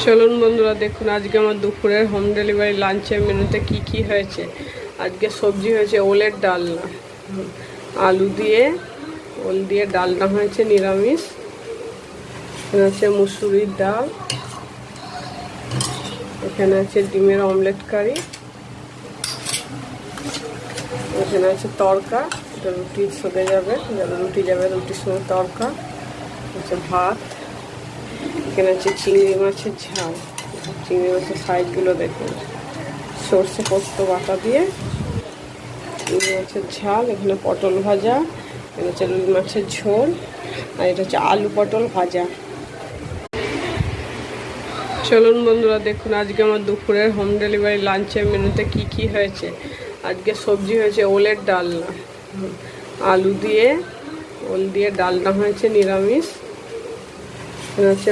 চলুন বন্ধুরা, দেখুন আজকে আমার দুপুরের হোম ডেলিভারি লাঞ্চের মেনুতে কি হয়েছে। আজকে সবজি হয়েছে ওলের ডালনা, আলু দিয়ে ওল দিয়ে ডালনা হয়েছে নিরামিষ। এখানে আছে মুসুরির ডাল, এখানে আছে ডিমের অমলেট কারি, এখানে আছে তড়কা, এটা রুটির সাথে যাবে, রুটি যাবে, রুটির সঙ্গে তড়কা আছে, ভাত। এখানে আছে চিংড়ি মাছের ঝাল, চিংড়ি মাছের সাইজগুলো দেখুন, সর্ষে পোস্ত বাটা দিয়ে চিংড়ি মাছের ঝাল। এখানে পটল ভাজা, এখানে হচ্ছে রুই মাছের ঝোল, আর এটা হচ্ছে আলু পটল ভাজা। চলুন বন্ধুরা, দেখুন আজকে আমার দুপুরের হোম ডেলিভারি লাঞ্চের মেনুতে কি হয়েছে। আজকে সবজি হয়েছে ওলের ডালনা, আলু দিয়ে ওল দিয়ে ডালনা হয়েছে নিরামিষ। এখানে হচ্ছে